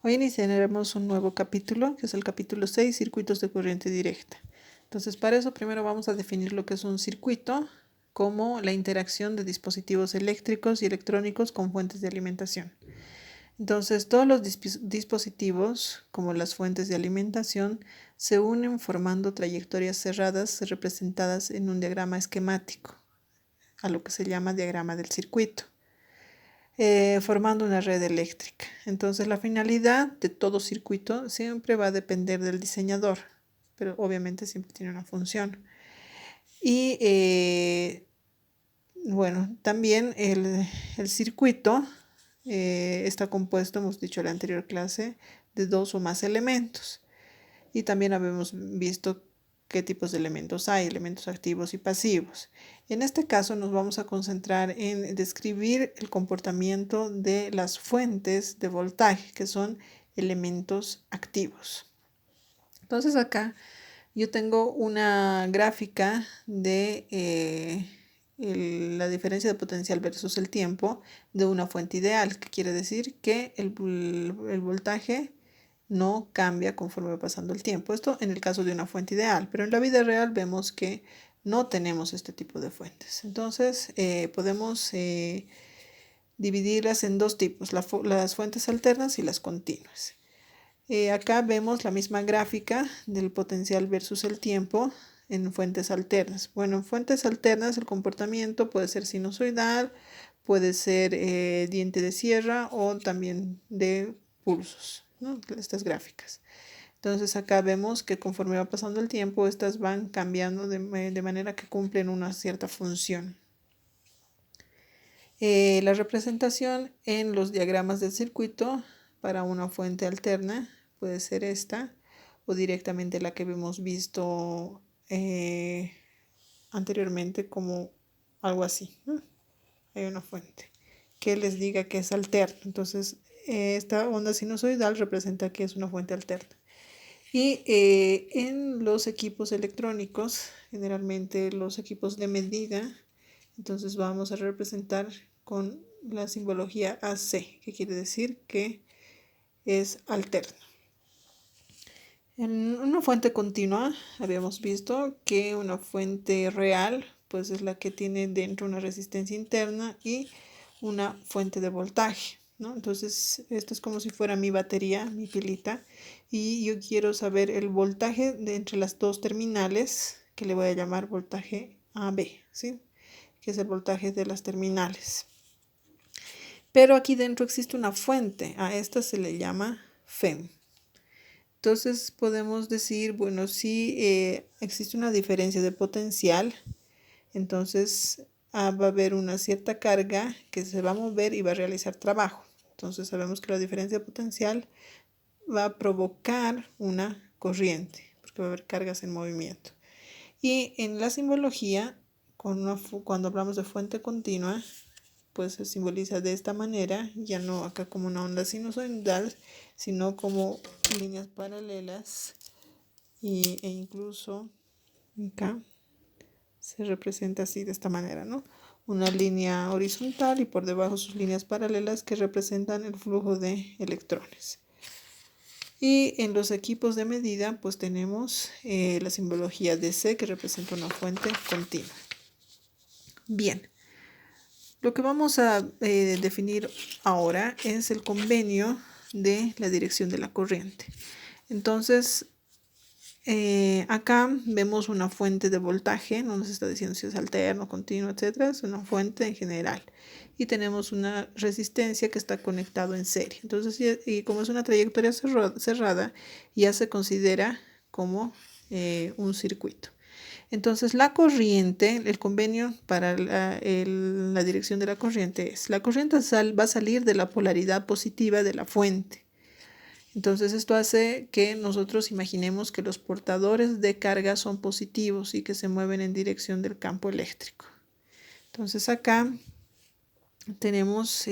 Hoy iniciaremos un nuevo capítulo, que es el capítulo 6, circuitos de corriente directa. Entonces, para eso primero vamos a definir lo que es un circuito como la interacción de dispositivos eléctricos y electrónicos con fuentes de alimentación. Entonces, todos los dispositivos, como las fuentes de alimentación, se unen formando trayectorias cerradas representadas en un diagrama esquemático, a lo que se llama diagrama del circuito. Formando una red eléctrica. Entonces la finalidad de todo circuito siempre va a depender del diseñador, pero obviamente siempre tiene una función. Y bueno, también el circuito está compuesto, hemos dicho en la anterior clase, de dos o más elementos. Y también habíamos visto qué tipos de elementos hay, elementos activos y pasivos. En este caso nos vamos a concentrar en describir el comportamiento de las fuentes de voltaje, que son elementos activos. Entonces acá yo tengo una gráfica de la diferencia de potencial versus el tiempo de una fuente ideal, que quiere decir que el voltaje no cambia conforme va pasando el tiempo. Esto en el caso de una fuente ideal, pero en la vida real vemos que no tenemos este tipo de fuentes. Entonces podemos dividirlas en dos tipos, las fuentes alternas y las continuas. Acá vemos la misma gráfica del potencial versus el tiempo en fuentes alternas. Bueno, en fuentes alternas el comportamiento puede ser sinusoidal, puede ser diente de sierra o también de pulsos, ¿no? Estas gráficas. Entonces acá vemos que conforme va pasando el tiempo, estas van cambiando de manera que cumplen una cierta función. La representación en los diagramas del circuito para una fuente alterna puede ser esta o directamente la que hemos visto anteriormente como algo así, ¿no? Hay una fuente que les diga que es alterna. Entonces, esta onda sinusoidal representa que es una fuente alterna. Y en los equipos electrónicos, generalmente los equipos de medida, entonces vamos a representar con la simbología AC, que quiere decir que es alterna. En una fuente continua habíamos visto que una fuente real pues es la que tiene dentro una resistencia interna y una fuente de voltaje, ¿no? Entonces esto es como si fuera mi batería, mi pilita, y yo quiero saber el voltaje de entre las dos terminales, que le voy a llamar voltaje AB, ¿sí? Que es el voltaje de las terminales. Pero aquí dentro existe una fuente, a esta se le llama FEM. Entonces podemos decir, bueno, si existe una diferencia de potencial, entonces va a haber una cierta carga que se va a mover y va a realizar trabajo. Entonces sabemos que la diferencia de potencial va a provocar una corriente, porque va a haber cargas en movimiento. Y en la simbología, cuando hablamos de fuente continua, pues se simboliza de esta manera, ya no acá como una onda sinusoidal, sino como líneas paralelas e incluso acá se representa así de esta manera, ¿no? Una línea horizontal y por debajo sus líneas paralelas que representan el flujo de electrones. Y en los equipos de medida pues tenemos la simbología DC, que representa una fuente continua. Bien. Lo que vamos a definir ahora es el convenio de la dirección de la corriente. Entonces, acá vemos una fuente de voltaje, no nos está diciendo si es alterno, continuo, etcétera, es una fuente en general. Y tenemos una resistencia que está conectado en serie. Entonces, y como es una trayectoria cerrada, ya se considera como un circuito. Entonces, la corriente, el convenio para la dirección de la corriente es, la corriente va a salir de la polaridad positiva de la fuente. Entonces, esto hace que nosotros imaginemos que los portadores de carga son positivos y que se mueven en dirección del campo eléctrico. Entonces, acá tenemos